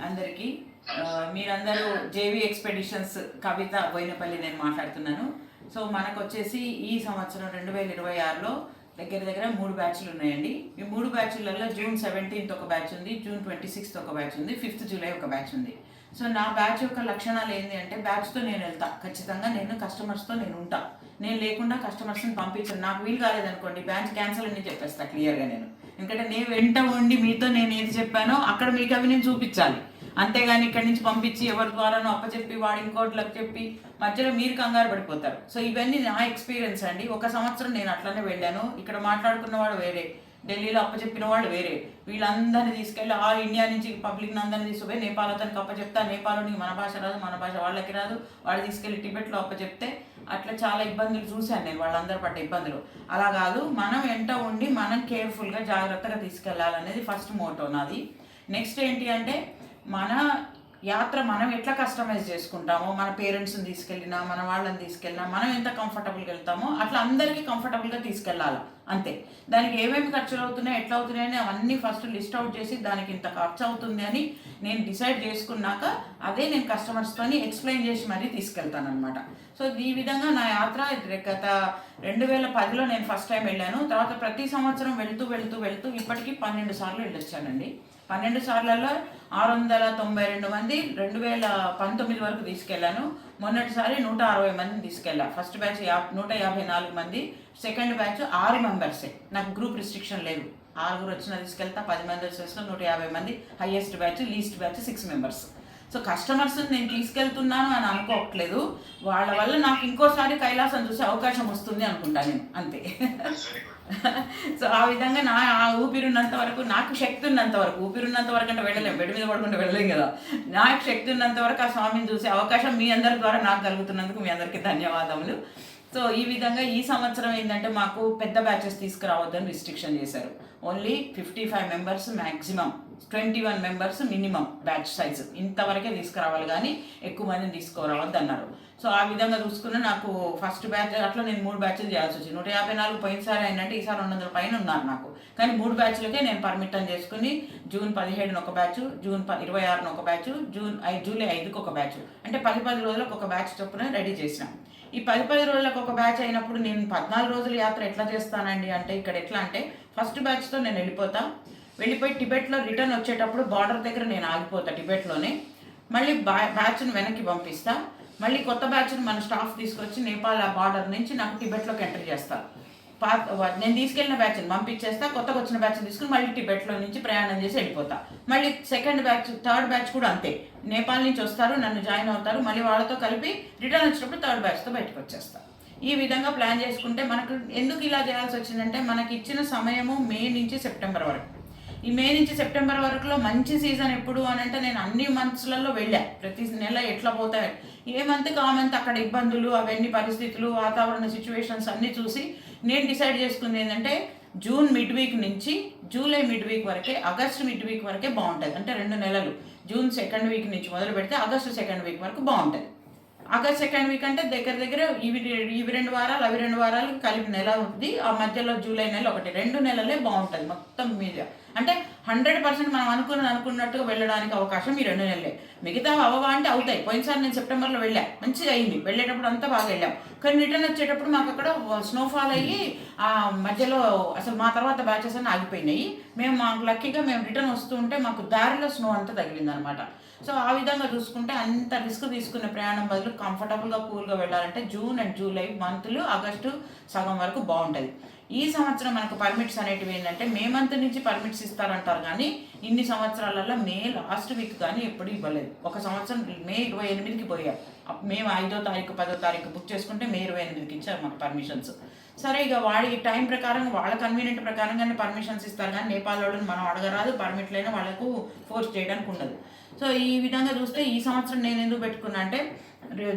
అందరికీ మీరందరూ JV expeditions కవిత బోయినపల్లి నేను మాట్లాడుతున్నాను. సో మనకు వచ్చేసి ఈ సంవత్సరం 2026లో దగ్గర దగ్గర 3 బ్యాచ్లు ఉన్నాయండి. ఈ 3 బ్యాచ్లలో జూన్ 17th ఒక బ్యాచ్ ఉంది, జూన్ 26th ఒక బ్యాచ్ ఉంది, 5th జూలై ఒక బ్యాచ్ ఉంది. సో నా బ్యాచ్ యొక్క లక్షణాలు ఏంటి అంటే, బ్యాచ్తో నేను వెళ్తా, ఖచ్చితంగా నేను కస్టమర్స్తో నేను ఉంటా. నేను లేకుండా కస్టమర్స్ని పంపించను. నాకు వీలు కాలేదనుకోండి, బ్యాచ్ క్యాన్సిల్ అని చెప్పేస్తా క్లియర్గా నేను. ఎందుకంటే నేను వెంట ఉండి మీతో నేను ఏది చెప్పానో అక్కడ మీకు అవి నేను చూపించాలి. అంతేగాని ఇక్కడి నుంచి పంపించి ఎవరి ద్వారానో అప్పచెప్పి వాడు ఇంకోట్లకు చెప్పి మధ్యలో మీరు కంగారు పడిపోతారు. సో ఇవన్నీ నా ఎక్స్పీరియన్స్ అండి. ఒక సంవత్సరం నేను అట్లనే వెళ్ళాను. ఇక్కడ మాట్లాడుకున్నవాడు వేరే, ఢిల్లీలో అప్పచెప్పిన వాడు వేరే. వీళ్ళందరినీ తీసుకెళ్ళి ఆల్ ఇండియా నుంచి పబ్లిక్ని అందరినీ తీసుకుపోయి నేపాల్ అతనికి అప్పచెప్తా. నేపాల్లోని మన భాష రాదు, మన భాష వాళ్ళకి రాదు. వాళ్ళు తీసుకెళ్ళి టిబెట్లో అప్పచెప్తే అట్లా చాలా ఇబ్బందులు చూశాను నేను, వాళ్ళందరూ పడ్డ ఇబ్బందులు. అలా కాదు, మనం వెంట ఉండి మనం కేర్ఫుల్గా జాగ్రత్తగా తీసుకెళ్ళాలనేది ఫస్ట్ మోటో నాది. నెక్స్ట్ ఏంటి అంటే, మన యాత్ర మనం ఎట్లా కస్టమైజ్ చేసుకుంటామో, మన పేరెంట్స్ని తీసుకెళ్ళినా మన వాళ్ళని తీసుకెళ్ళినా మనం ఎంత కంఫర్టబుల్గా వెళ్తామో అట్లా అందరికీ కంఫర్టబుల్గా తీసుకెళ్ళాలి అంతే. దానికి ఏమేమి ఖర్చులు అవుతున్నాయి, ఎట్లా అవుతున్నాయని అవన్నీ ఫస్ట్ లిస్ట్ అవుట్ చేసి దానికి ఇంత ఖర్చు అవుతుంది అని నేను డిసైడ్ చేసుకున్నాక అదే నేను కస్టమర్స్తో ఎక్స్ప్లెయిన్ చేసి మరీ తీసుకెళ్తాను అనమాట. సో ఈ విధంగా నా యాత్ర గత 2010లో నేను ఫస్ట్ టైం వెళ్ళాను. తర్వాత ప్రతి సంవత్సరం వెళ్తూ వెళ్తూ వెళ్తూ ఇప్పటికీ 12 సార్లు వెళ్ళొచ్చానండి. 12 సార్లలో 692 మంది 2019 వరకు తీసుకెళ్ళాను. మొన్నటిసారి 160 మందిని తీసుకెళ్ళా. ఫస్ట్ బ్యాచ్ 154 మంది, సెకండ్ బ్యాచ్ 6 మెంబర్సే. నాకు గ్రూప్ రిస్ట్రిక్షన్ లేదు. 6 వచ్చినా తీసుకెళ్తా, 10 మంది వచ్చేసిన 150 మంది. Highest batch, least batch 6 members. So customers నేను తీసుకెళ్తున్నాను అని అనుకోవట్లేదు, వాళ్ళ వల్ల నాకు ఇంకోసారి కైలాసం చూసే అవకాశం వస్తుంది అనుకుంటా నేను, అంతే. సో ఆ విధంగా ఆ ఊపిరి ఉన్నంత వరకు, నాకు శక్తి ఉన్నంత వరకు, ఊపిరి ఉన్నంత వరకు అంటే వెళ్ళలేము, బెడ్ మీద పడుకుంటే వెళ్ళలేం కదా. నాకు శక్తి ఉన్నంత వరకు ఆ స్వామిని చూసే అవకాశం మీ అందరి ద్వారా నాకు కలుగుతున్నందుకు మీ అందరికీ ధన్యవాదములు. సో ఈ విధంగా ఈ సంవత్సరం ఏంటంటే మాకు పెద్ద బ్యాచెస్ తీసుకురావద్దని రిస్ట్రిక్షన్ చేశారు. Only 55 members maximum, 21 members minimum batch size, ఇంతవరకే తీసుకురావాలి కానీ ఎక్కువ మందిని తీసుకురావద్దు అన్నారు. సో ఆ విధంగా చూసుకున్న నాకు ఫస్ట్ బ్యాచ్ అట్లా నేను 3 బ్యాచ్లు చేయాల్సి వచ్చింది. 154 పోయినసారి అయినట్టు ఈసారి 200 పైన ఉన్నారు నాకు. కానీ 3 బ్యాచ్లకే నేను పర్మిట్ చేసుకుని జూన్ 17న ఒక బ్యాచ్, జూన్ 26న ఒక బ్యాచ్, జూలై 5కి ఒక బ్యాచ్, అంటే 10 రోజులకు ఒక బ్యాచ్ చొప్పున రెడీ చేసిన. ఈ 10 రోజులకు ఒక బ్యాచ్ అయినప్పుడు నేను 14 రోజుల యాత్ర ఎట్లా చేస్తానండి అంటే, ఇక్కడ ఎట్లా అంటే ఫస్ట్ బ్యాచ్తో నేను వెళ్ళిపోయి టిబెట్లో రిటర్న్ వచ్చేటప్పుడు బార్డర్ దగ్గర నేను ఆగిపోతా టిబెట్లోనే. మళ్ళీ బ్యాచ్ను వెనక్కి పంపిస్తా. మళ్ళీ కొత్త బ్యాచ్ను మన స్టాఫ్ తీసుకొచ్చి నేపాల్ ఆ బార్డర్ నుంచి నాకు టిబెట్లోకి ఎంటర్ చేస్తారు. నేను తీసుకెళ్ళిన బ్యాచ్ని పంపించేస్తా, కొత్తగా వచ్చిన బ్యాచ్ని తీసుకుని మళ్ళీ టిబెట్లో నుంచి ప్రయాణం చేసి వెళ్ళిపోతా. మళ్ళీ సెకండ్ బ్యాచ్, థర్డ్ బ్యాచ్ కూడా అంతే. నేపాల్ నుంచి వస్తారు, నన్ను జాయిన్ అవుతారు, మళ్ళీ వాళ్ళతో కలిపి రిటర్న్ వచ్చినప్పుడు థర్డ్ బ్యాచ్తో బయటకు వచ్చేస్తా. ఈ విధంగా ప్లాన్ చేసుకుంటే మనకు ఎందుకు ఇలా చేయాల్సి వచ్చిందంటే, మనకి ఇచ్చిన సమయము మే నుంచి సెప్టెంబర్ వరకు. ఈ మే నుంచి సెప్టెంబర్ వరకులో మంచి సీజన్ ఎప్పుడు అని అంటే, నేను అన్ని మంత్స్లలో వెళ్ళా. ప్రతి నెల ఎట్లా పోతాయి, ఏ మంత్కి ఆ మంత్ అక్కడ ఇబ్బందులు, అవన్నీ పరిస్థితులు, వాతావరణ సిచ్యువేషన్స్ అన్నీ చూసి నేను డిసైడ్ చేసుకుంది ఏంటంటే, జూన్ మిడ్ వీక్ నుంచి జూలై మిడ్ వీక్ వరకే, ఆగస్ట్ మిడ్ వీక్ వరకే బాగుంటుంది. అంటే 2 నెలలు, జూన్ సెకండ్ వీక్ నుంచి మొదలు పెడితే ఆగస్టు సెకండ్ వీక్ వరకు బాగుంటుంది. ఆగస్ట్ సెకండ్ వీక్ అంటే దగ్గర దగ్గర ఇవి 2 వారాలు అవి 2 వారాలు కలిపి నెల ఉంది. ఆ మధ్యలో జూలై నెల ఒకటి, 2 నెలలే బాగుంటుంది మొత్తం మీద. అంటే 100% మనం అనుకున్నట్టుగా వెళ్ళడానికి అవకాశం ఈ 2 నెలలే. మిగతా అవ్వవా అంటే అవుతాయి. పోయినసారి నేను సెప్టెంబర్లో వెళ్ళా, మంచిగా అయింది, వెళ్ళేటప్పుడు అంతా బాగా వెళ్ళాం. కానీ రిటర్న్ వచ్చేటప్పుడు మాకు అక్కడ స్నోఫాల్ అయ్యి ఆ మధ్యలో అసలు మా తర్వాత బ్యాచెస్ అన్నీ ఆగిపోయినాయి. మాకు లక్కీగా మేము రిటర్న్ వస్తూ ఉంటే మాకు దారిలో స్నో అంతా తగిలింది అనమాట. సో ఆ విధంగా చూసుకుంటే అంత రిస్క్ తీసుకునే ప్రయాణం బదులు కంఫర్టబుల్గా కూల్గా వెళ్ళాలంటే జూన్ అండ్ జూలై మంత్లు, ఆగస్టు సగం వరకు బాగుంటుంది. ఈ సంవత్సరం మనకు పర్మిట్స్ అనేటివి ఏంటంటే, మే మంత్ నుంచి పర్మిట్స్ ఇస్తారంటారు కానీ ఇన్ని సంవత్సరాలలో మే లాస్ట్ వీక్ కానీ ఎప్పుడు ఇవ్వలేదు. ఒక సంవత్సరం మే 28కి పోయారు. మేము 5వ తారీఖు 10వ తారీఖు బుక్ చేసుకుంటే మే 28కి ఇచ్చారు మాకు పర్మిషన్స్. సరే, ఇక వాడి టైం ప్రకారం వాళ్ళ కన్వీనియంట్ ప్రకారంగానే పర్మిషన్స్ ఇస్తారు కానీ నేపాల్ వాళ్ళని మనం అడగరాదు, పర్మిట్లైనా వాళ్ళకు ఫోర్స్ చేయడానికి ఉండదు. సో ఈ విధంగా చూస్తే ఈ సంవత్సరం నేను ఎందుకు పెట్టుకున్నా అంటే,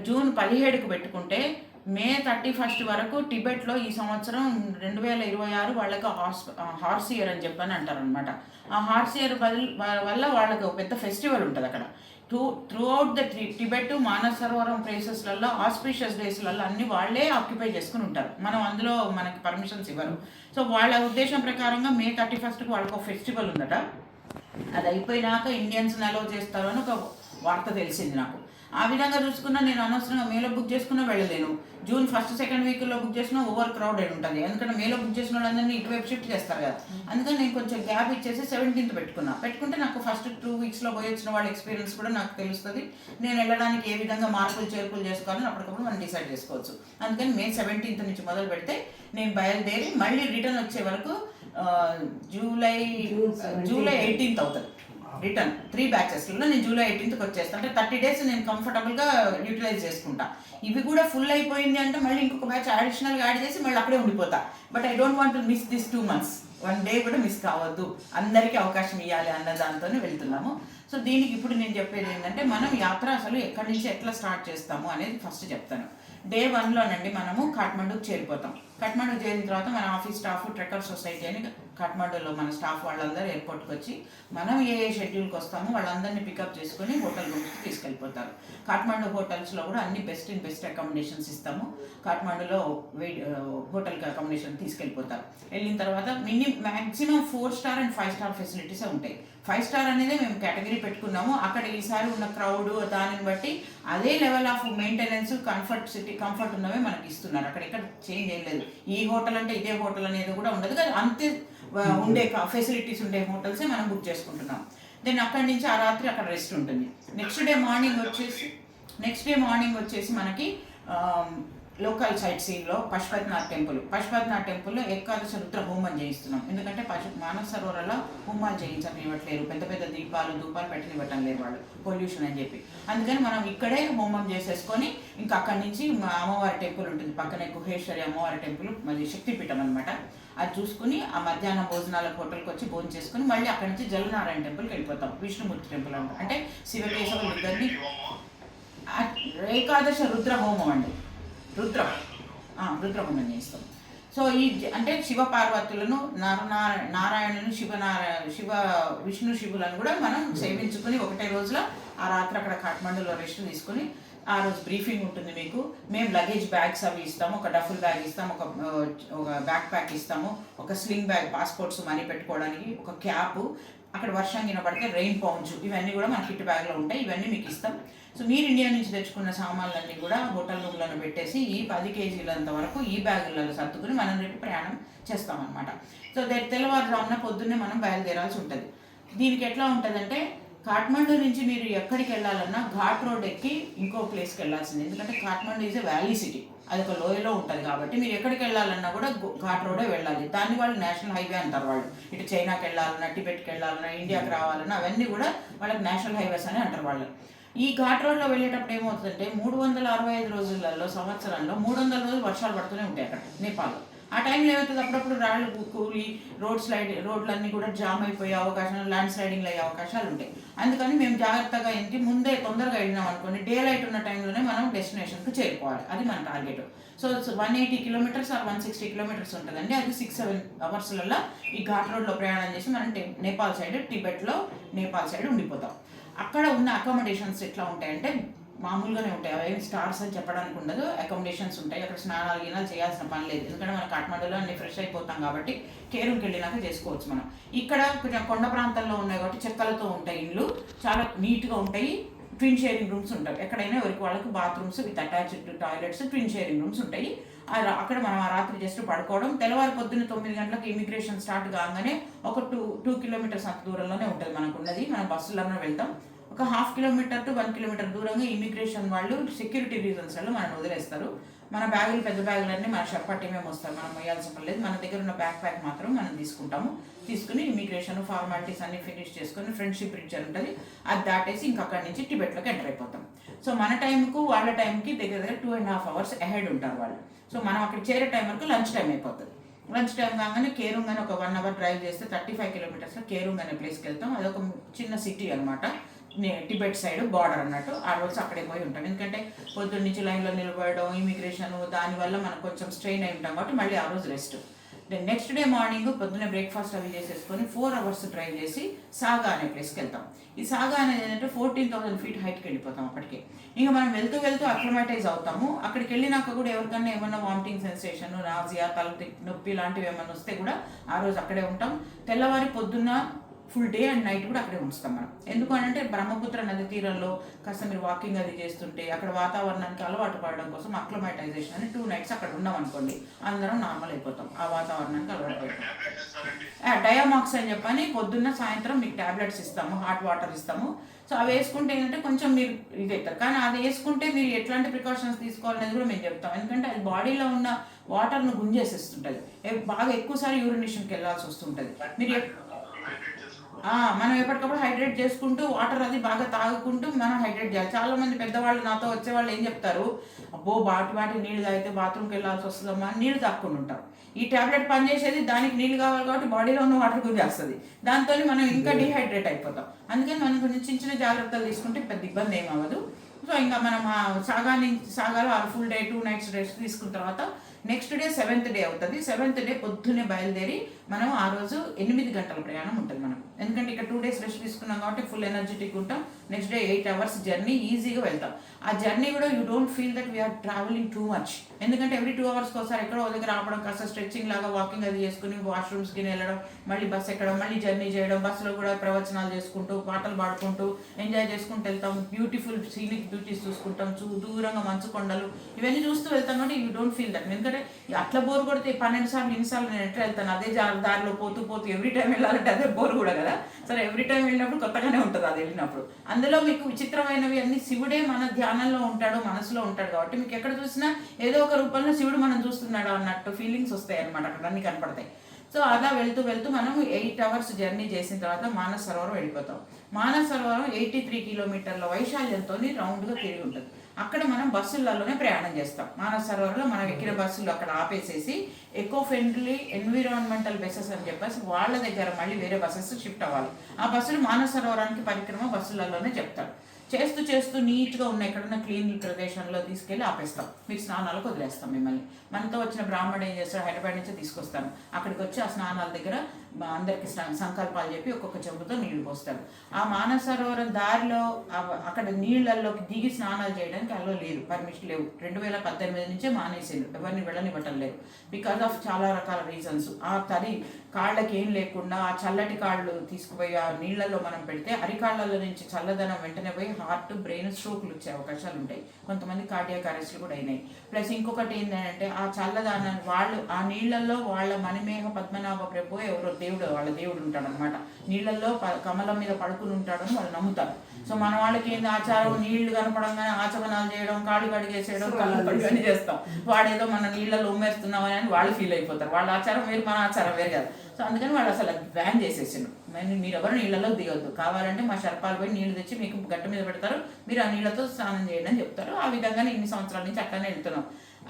జూన్ 17కు పెట్టుకుంటే మే 31 వరకు టిబెట్లో ఈ సంవత్సరం 2026 వాళ్ళకి హార్స్ ఇయర్ అని చెప్పని అంటారనమాట. ఆ హార్స్ ఇయర్ వల్ల వాళ్ళకి పెద్ద ఫెస్టివల్ ఉంటుంది అక్కడ. Throughout the Tibet, Manasa Sarovaram ప్లేసెస్లలో ఆస్పిషియస్ డేస్లలో అన్ని వాళ్ళే ఆక్యుపై చేసుకుని ఉంటారు. మనం అందులో మనకి పర్మిషన్స్ ఇవ్వరు. సో వాళ్ళ ఉద్దేశం ప్రకారంగా మే 31కు వాళ్ళకి ఒక ఫెస్టివల్ ఉందట. అది అయిపోయినాక ఇండియన్స్ని అలౌ చేస్తారు అని ఒక వార్త తెలిసింది నాకు. ఆ విధంగా చూసుకున్నా నేను అనవసరంగా మేలో బుక్ చేసుకున్నా వెళ్ళలేను. జూన్ 1st-2nd వీక్లో బుక్ చేసినా ఓవర్ క్రౌడెడ్ ఉంటుంది, ఎందుకంటే మేలో బుక్ చేసిన వాళ్ళందరినీ ఇటువైపు షిఫ్ట్ చేస్తారు కదా. అందుకని నేను కొంచెం గ్యాప్ ఇచ్చేసి 17th పెట్టుకుంటే నాకు ఫస్ట్ 2 వీక్స్లో పోయి వచ్చిన వాళ్ళ ఎక్స్పీరియన్స్ కూడా నాకు తెలుస్తుంది. నేను వెళ్ళడానికి ఏ విధంగా మార్పులు చేర్పులు చేసుకోవాలని అప్పటికప్పుడు మనం డిసైడ్ చేసుకోవచ్చు. అందుకని మే 17th నుంచి మొదలు పెడితే నేను బయలుదేరి మళ్ళీ రిటర్న్ వచ్చే వరకు జూలై 18th అవుతుంది. రిటర్న్ 3 బ్యాచెస్లో నేను జూలై 18th వచ్చేస్తాను. అంటే 30 days నేను కంఫర్టబుల్గా యూటిలైజ్ చేసుకుంటా. ఇవి కూడా ఫుల్ అయిపోయింది అంటే మళ్ళీ ఇంకొక బ్యాచ్ అడిషనల్గా యాడ్ చేసి మళ్ళీ అక్కడే ఉండిపోతా. But I don't want to miss this 2 months. 1 day కూడా మిస్ కావద్దు, అందరికీ అవకాశం ఇవ్వాలి అన్న దాంతోనే వెళ్తున్నాము. సో దీనికి ఇప్పుడు నేను చెప్పేది ఏంటంటే మనం యాత్ర అసలు ఎక్కడి నుంచి ఎట్లా స్టార్ట్ చేస్తాము అనేది ఫస్ట్ చెప్తాను. Day 1లోనండి మనము కాఠ్మండూకి చేరిపోతాం. కాఠ్మండూ చేరిన తర్వాత మన ఆఫీస్ స్టాఫ్ ట్రెక్కర్ సొసైటీ అని కాఠ్మండూలో మన స్టాఫ్ వాళ్ళందరూ ఎయిర్పోర్ట్కి వచ్చి మనం ఏ షెడ్యూల్కి వస్తామో వాళ్ళందరినీ పికప్ చేసుకొని హోటల్ రూమ్స్కి తీసుకెళ్ళిపోతారు. కాఠ్మండూ హోటల్స్లో కూడా అన్ని బెస్ట్ అకామిడేషన్స్ ఇస్తాము. కాఠ్మండూలో హోటల్ అకామిడేషన్ తీసుకెళ్ళిపోతారు. వెళ్ళిన తర్వాత మ్యాక్సిమం 4 star and 5 star ఫెసిలిటీసే ఉంటాయి. 5 star అనేది మేము కేటగిరీ పెట్టుకున్నాము. అక్కడ ఈసారి ఉన్న క్రౌడ్ దానిని బట్టి అదే లెవెల్ ఆఫ్ మెయింటెనెన్స్ కంఫర్ట్ ఉన్నవే మనకి ఇస్తున్నారు. అక్కడ ఇక్కడ చేంజ్ ఏం లేదు. ఈ హోటల్ అంటే ఇదే హోటల్ అనేది కూడా ఉండదు కదా, అంతే ఉండే ఫెసిలిటీస్ ఉండే హోటల్సే మనం బుక్ చేసుకుంటున్నాం. దెన్ అక్కడి నుంచి ఆ రాత్రి అక్కడ రెస్ట్ ఉంటుంది. నెక్స్ట్ డే మార్నింగ్ వచ్చేసి మనకి లోకల్ సైట్ సీన్లో పశుపతినాథ్ టెంపుల్లో ఏకాదశ రుద్ర హోమం చేయిస్తున్నాం. ఎందుకంటే మానస సరోవరంలో హోమాలు చేయించనివ్వట్లేరు, పెద్ద ధూపాలు పెట్టనివ్వటం లేరు వాళ్ళు, పొల్యూషన్ అని చెప్పి. అందుకని మనం ఇక్కడే హోమం చేసేసుకొని ఇంకా అక్కడి నుంచి మా అమ్మవారి టెంపుల్ ఉంటుంది పక్కనే, గుహేశ్వరి అమ్మవారి టెంపుల్, మరి శక్తిపీఠం అనమాట. అది చూసుకుని ఆ మధ్యాహ్నం భోజనాల హోటల్కి వచ్చి భోజనం చేసుకుని మళ్ళీ అక్కడి నుంచి జలనారాయణ టెంపుల్కి వెళ్ళిపోతాం. విష్ణుమూర్తి టెంపుల్ అంటే శివకేశవులు ఇద్దరిని. ఏకాదశ రుద్ర హోమం అండి, రుద్రహోమం చేస్తాం. సో అంటే శివ పార్వతులను నారాయణులను విష్ణు శివులను కూడా మనం సేవించుకుని ఒకటే రోజులో ఆ రాత్రి అక్కడ కాఠ్మండూలో రెస్ట్ తీసుకుని ఆ రోజు బ్రీఫింగ్ ఉంటుంది మీకు. మేము లగేజ్ బ్యాగ్స్ అవి ఇస్తాము, ఒక డఫుల్ బ్యాగ్ ఇస్తాము, ఒక బ్యాక్ ప్యాక్ ఇస్తాము, ఒక స్లింగ్ బ్యాగ్ పాస్పోర్ట్స్ మనీ పెట్టుకోవడానికి, ఒక క్యాప్, అక్కడ వర్షం కింద పడితే రెయిన్ పౌంచ్, ఇవన్నీ కూడా మన కిట్ బ్యాగ్లో ఉంటాయి. ఇవన్నీ మీకు ఇస్తాం. సో మీరు ఇండియా నుంచి తెచ్చుకున్న సామాన్లన్నీ కూడా హోటల్ రూమ్లను పెట్టేసి ఈ 10 kgs వరకు ఈ బ్యాగులలో సర్దుకుని మనం రేపు ప్రయాణం చేస్తామన్నమాట. సో తెల్లవారుజామున పొద్దున్నే మనం బయలుదేరాల్సి ఉంటుంది. దీనికి ఎట్లా ఉంటుందంటే కాఠ్మండూ నుంచి మీరు ఎక్కడికి వెళ్ళాలన్నా ఘాట్ రోడ్ ఎక్కి ఇంకో ప్లేస్కి వెళ్ళాల్సింది. ఎందుకంటే Kathmandu is a valley city, అది ఒక లోయలో ఉంటుంది కాబట్టి మీరు ఎక్కడికి వెళ్ళాలన్నా కూడా ఘాట్ రోడే వెళ్ళాలి. దాన్ని వాళ్ళు నేషనల్ హైవే అంటారు. వాళ్ళు ఇటు చైనాకి వెళ్ళాలన్నా, టిబెట్కి వెళ్ళాలన్నా, ఇండియాకి రావాలన్నా అవన్నీ కూడా వాళ్ళకి నేషనల్ హైవేస్ అని అంటారు వాళ్ళు. ఈ ఘాట్ రోడ్లో వెళ్ళేటప్పుడు ఏమవుతుందంటే 365 రోజులలో సంవత్సరంలో 300 రోజులు వర్షాలు పడుతూనే ఉంటాయి అక్కడ నేపాల్లో. ఆ టైంలో ఏమవుతుంది, అప్పుడప్పుడు రాళ్ళు కూలి రోడ్లన్నీ కూడా జామ్ అయిపోయే అవకాశాలు, ల్యాండ్ స్లైడింగ్లు అయ్యే అవకాశాలు ఉంటాయి. అందుకని మేము జాగ్రత్తగా ముందే తొందరగా వెళ్ళినాం అనుకోండి, డే లైట్ ఉన్న టైంలోనే మనం డెస్టినేషన్కి చేరుకోవాలి. అది మన target. So 180 kilometers or 160 kilometers ఉంటుందండి. అది 6-7 hours ఈ ఘాట్ రోడ్లో ప్రయాణం చేసి మనం నేపాల్ సైడ్, టిబెట్లో నేపాల్ సైడ్ ఉండిపోతాం. అక్కడ ఉన్న అకామిడేషన్స్ ఎట్లా ఉంటాయంటే మామూలుగానే ఉంటాయి, అవేమి స్టార్స్ అని చెప్పడానికి ఉండదు. అకామిడేషన్స్ ఉంటాయి, అక్కడ స్నానాలు చేయాల్సిన పని లేదు. ఎందుకంటే మన కాఠ్మండూలో అన్ని ఫ్రెష్ అయిపోతాం కాబట్టి కేరళకి వెళ్ళినాక చేసుకోవచ్చు మనం. ఇక్కడ కొంచెం కొండ ప్రాంతాల్లో ఉన్నాయి కాబట్టి చెక్కలతో ఉంటాయి ఇళ్ళు, చాలా నీట్గా ఉంటాయి. ట్విన్ షేరింగ్ రూమ్స్ ఉంటాయి. ఎక్కడైనా ఎవరికి వాళ్ళకి bathrooms with attached toilets, twin sharing rooms ఉంటాయి. అక్కడ మనం ఆ రాత్రి జస్ట్ పడుకోవడం. తెల్లవారు పొద్దున్న 9 గంటలకు ఇమిగ్రేషన్ స్టార్ట్ కాగానే ఒక 2 kilometers అంత దూరంలోనే ఉంటుంది మనకు ఉన్నది. మనం బస్సులోనే వెళ్తాం. ఒక 1/2 kilometer to 1 kilometer దూరంగా ఇమిగ్రేషన్ వాళ్ళు సెక్యూరిటీ రీజన్స్ వల్ల మనం వదిలేస్తారు. మన బ్యాగులు, పెద్ద బ్యాగులన్నీ మన షర్పట్టి మేము వస్తారు, మనం వేయాల్సిన పని లేదు. మన దగ్గర ఉన్న బ్యాక్ ప్యాక్ మాత్రం మనం తీసుకుంటాము. తీసుకుని ఇమిగ్రేషన్ ఫార్మాలిటీస్ అన్ని ఫినిష్ చేసుకుని ఫ్రెండ్షిప్ బ్రిడ్జ్ ఉంటుంది, అది దాటేసి ఇంక అక్కడి నుంచి టిబెట్లోకి ఎంటర్ అయిపోతాం. సో మన టైంకు వాళ్ళ టైంకి దగ్గర 2.5 hours అహెడ్ ఉంటారు వాళ్ళు. సో మనం అక్కడ చేరే టైం వరకు లంచ్ టైం అయిపోతుంది. లంచ్ టైం కాగానే కేరుంగ్ అని ఒక 1 hour డ్రైవ్ చేస్తే 35 kilometers కేరుంగ్ అనే ప్లేస్కి వెళ్తాం. అదొక చిన్న సిటీ అనమాట, టిబెట్ సైడ్ బార్డర్ అన్నట్టు. ఆ రోజు అక్కడే పోయి ఉంటాం. ఎందుకంటే పొద్దున్న నుంచి లైన్లో నిలబడడం, ఇమిగ్రేషన్, దానివల్ల మనం కొంచెం స్ట్రెయిన్ అయి ఉంటాం కాబట్టి మళ్ళీ ఆ రోజు rest. Then next day morning పొద్దున్నే బ్రేక్ఫాస్ట్ అవి చేసేసుకొని 4 hours డ్రైవ్ చేసి సాగా అనే ప్లేస్కి వెళ్తాం. ఈ సాగా అనేది ఏంటంటే 14,000 feet హైట్కి వెళ్ళిపోతాం అప్పటికే. ఇంకా మనం వెళ్తూ అక్లమటైజ్ అవుతాము. అక్కడికి వెళ్ళినాక కూడా ఎవరికన్నా ఏమన్నా వామిటింగ్ సెన్సేషన్, నాజియా, తల నొప్పి లాంటివి ఏమన్నా వస్తే కూడా ఆ రోజు అక్కడే ఉంటాం. తెల్లవారి పొద్దున్న ఫుల్ డే అండ్ నైట్ కూడా అక్కడే ఉంచుతాం మనం. ఎందుకు అంటే బ్రహ్మపుత్ర నది తీరంలో కాస్త మీరు వాకింగ్ అది చేస్తుంటే అక్కడ వాతావరణానికి అలవాటు పడడం కోసం అక్లమైటైజేషన్ అని 2 nights అక్కడ ఉన్నాం అనుకోండి, అందరం నార్మల్ అయిపోతాం, ఆ వాతావరణానికి అలవాటు పడతాం. డయామాక్స్ అని చెప్పని పొద్దున్న సాయంత్రం మీకు ట్యాబ్లెట్స్ ఇస్తాము, హాట్ వాటర్ ఇస్తాము. సో అవి వేసుకుంటే ఏంటంటే కొంచెం మీరు ఇది అవుతారు. కానీ అది వేసుకుంటే మీరు ఎట్లాంటి ప్రికాషన్స్ తీసుకోవాలనేది కూడా మేము చెప్తాం. ఎందుకంటే అది బాడీలో ఉన్న వాటర్ను గుంజేసేస్తుంటుంది, బాగా ఎక్కువసారి యూరినేషన్కి వెళ్ళాల్సి వస్తుంటుంది. మీరు మనం ఎప్పటికప్పుడు హైడ్రేట్ చేసుకుంటూ వాటర్ అది బాగా తాగుకుంటూ మనం హైడ్రేట్ చేయాలి. చాలామంది పెద్దవాళ్ళు నాతో వచ్చేవాళ్ళు ఏం చెప్తారు, అబ్బో బాటి నీళ్ళు తాగితే బాత్రూమ్కి వెళ్ళాల్సి వస్తుందమ్మా అని నీళ్ళు తాక్కుండా ఉంటారు. ఈ ట్యాబ్లెట్ పనిచేసేది దానికి నీళ్ళు కావాలి కాబట్టి బాడీలో ఉన్న వాటర్ గుంజేస్తుంది, దాంతో మనం ఇంకా డిహైడ్రేట్ అయిపోతాం. అందుకని మనం కొంచెం చిన్న చిన్న జాగ్రత్తలు తీసుకుంటే పెద్ద ఇబ్బంది ఏం అవ్వదు. సో ఇంకా మనం సాగాలో ఆ ఫుల్ డే 2 nights రెస్ట్ తీసుకున్న తర్వాత నెక్స్ట్ డే 7th day అవుతుంది. 7th day పొద్దున్నే బయలుదేరి మనం ఆ రోజు 8 గంటల ప్రయాణం ఉంటుంది మనం. ఎందుకంటే ఇక్కడ 2 days రెస్ట్ తీసుకున్నాం కాబట్టి ఫుల్ ఎనర్జెటిక్ ఉంటాం. నెక్స్ట్ డే 8 hours జర్నీ ఈజీగా వెళ్తాం. ఆ జర్నీ కూడా you don't feel that we are travelling too much. ఎందుకంటే ఎవ్రీ 2 hours ఒకసారి ఎక్కడో దగ్గర రావడం, కాస్త స్ట్రెచ్చింగ్ లాగా వాకింగ్ అది చేసుకుని వాష్రూమ్స్కి వెళ్ళడం, మళ్ళీ బస్ ఎక్కడం, మళ్ళీ జర్నీ చేయడం, బస్సులో కూడా ప్రవచనాలు చేసుకుంటూ పాటలు పాడుకుంటూ ఎంజాయ్ చేసుకుంటూ వెళ్తాం. బ్యూటిఫుల్ సీనిక్ బ్యూటీస్ చూసుకుంటాం, దూరంగా మంచు కొండలు ఇవన్నీ చూస్తూ వెళ్తాం కాబట్టి యూ డోంట్ ఫీల్ దట్. ఎందుకంటే అట్లా బోర్ కొడితే 12 సార్లు ఇన్నిసార్లు నేను ఎట్లా వెళ్తాను, అదే దారిలో పోతూ ఎవ్రీ టైం వెళ్ళాలంటే అదే బోర్ కూడా కదా. సరే ఎవ్రీ టైం వెళ్ళినప్పుడు కొత్తగానే ఉంటుంది అది వెళ్ళినప్పుడు. అందులో మీకు విచిత్రమైనవి అన్ని శివుడే మన ధ్యానంలో ఉంటాడు, మనసులో ఉంటాడు కాబట్టి మీకు ఎక్కడ చూసినా ఏదో ఒక రూపంలో శివుడు మనం చూస్తున్నాడు అన్నట్టు ఫీలింగ్స్ వస్తాయి అనమాట, అక్కడ అన్ని కనపడతాయి. సో అలా వెళ్తూ మనం 8 hours జర్నీ చేసిన తర్వాత మానస సరోవరం వెళ్ళిపోతాం. మానస సరోవరం 83 kilometers వైశాల్యంతో రౌండ్గా తిరిగి ఉంటుంది. అక్కడ మనం బస్సులలోనే ప్రయాణం చేస్తాం. మానస సరోవరంలో మనం ఎక్కిన బస్సులు అక్కడ ఆపేసేసి ఎకో ఫ్రెండ్లీ ఎన్విరాన్మెంటల్ బస్సెస్ అని చెప్పేసి వాళ్ళ దగ్గర మళ్ళీ వేరే బస్సెస్ షిఫ్ట్ అవ్వాలి. ఆ బస్సులు మానస సరోవరానికి పరిక్రమ బస్సులలోనే చెప్తారు. చేస్తూ నీట్గా ఉన్న ఎక్కడన్నా క్లీన్ ప్రదేశంలో తీసుకెళ్ళి ఆపేస్తాం. మీకు స్నానాలకు వదిలేస్తాం మిమ్మల్ని. మనతో వచ్చిన బ్రాహ్మణుడు ఏం చేస్తాడు, హైదరాబాద్ నుంచే తీసుకొస్తాను. అక్కడికి వచ్చి ఆ స్నానాల దగ్గర అందరికీ సంకల్పాలు చెప్పి ఒక్కొక్క చెంబుతో నీళ్లు పోస్తాడు. ఆ మానస సరోవరం దారిలో అక్కడ నీళ్ళల్లోకి దిగి స్నానాలు చేయడానికి అలో లేదు, పర్మిషన్ లేవు. 2018 నుంచే మానేసారు, ఎవరిని వెళ్ళనివ్వటం లేదు. బికాజ్ ఆఫ్ చాలా రకాల రీజన్స్. ఆ కాళ్ళకి ఏం లేకుండా ఆ చల్లటి కాళ్ళు తీసుకుపోయి ఆ నీళ్లలో మనం పెడితే అరికాళ్ళలో నుంచి చల్లదనం వెంటనే పోయి హార్ట్ బ్రెయిన్ స్ట్రోక్లు వచ్చే అవకాశాలు ఉంటాయి. కొంతమంది కార్డియాక్ అరెస్ట్లు కూడా అయినాయి. ప్లస్ ఇంకొకటి ఏంటంటే ఆ చల్లదనాన్ని వాళ్ళు ఆ నీళ్లలో వాళ్ళ మణిమేఘ పద్మనాభ ప్రభు ఎవరో దేవుడు, వాళ్ళ దేవుడు ఉంటాడు అనమాట. నీళ్లలో కమలం మీద పడుకుని ఉంటాడని వాళ్ళు నమ్ముతారు. సో మన వాళ్ళకి ఏంది ఆచారం, నీళ్లు కనపడంగానే ఆచమనాలు చేయడం, కాళ్ళు కడిగేసేయడం, కళ్ళు కడిగని చేస్తాం. వాడేదో మన నీళ్ళలో ఉమ్మేస్తున్నామని అని వాళ్ళు ఫీల్ అయిపోతారు. వాళ్ళ ఆచారం వేరు, మన ఆచారం వేరు కదా. సో అందుకని వాళ్ళు అసలు బ్యాన్ చేసేసారు. మీరు ఎవరు నీళ్ళలో దిగొద్దు, కావాలంటే మా శర్పాలు పోయి నీళ్లు తెచ్చి మీకు గట్టు మీద పెడతారు, మీరు ఆ నీళ్ళతో స్నానం చేయండి అని చెప్తారు. ఆ విధంగా ఇన్ని సంవత్సరాల నుంచి అక్కడనే వెళ్తున్నాం.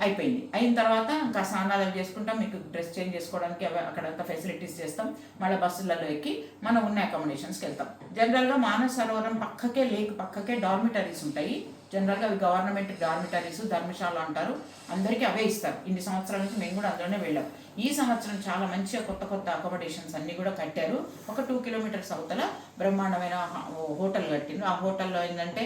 అయిపోయింది. అయిన తర్వాత ఇంకా స్నానాలు చేసుకుంటాం, మీకు డ్రెస్ చేంజ్ చేసుకోవడానికి అక్కడంతా ఫెసిలిటీస్ చేస్తాం. మళ్ళీ బస్సులలో ఎక్కి మనం ఉన్న అకామిడేషన్స్కి వెళ్తాం. జనరల్గా మానస సరోవరం పక్కకే లేక్ పక్కకే డార్మిటరీస్ ఉంటాయి. జనరల్గా అవి గవర్నమెంట్ డార్మిటరీస్, ధర్మశాల అంటారు. అందరికీ అవే ఇస్తారు. ఇన్ని సంవత్సరాల నుంచి మేము కూడా అందులోనే వెళ్ళాం. ఈ సంవత్సరం చాలా మంచిగా కొత్త అకామిడేషన్స్ అన్నీ కూడా కట్టారు. ఒక 2 kilometers అవతల బ్రహ్మాండమైన హోటల్ కట్టిండ్రు. ఆ హోటల్లో ఏంటంటే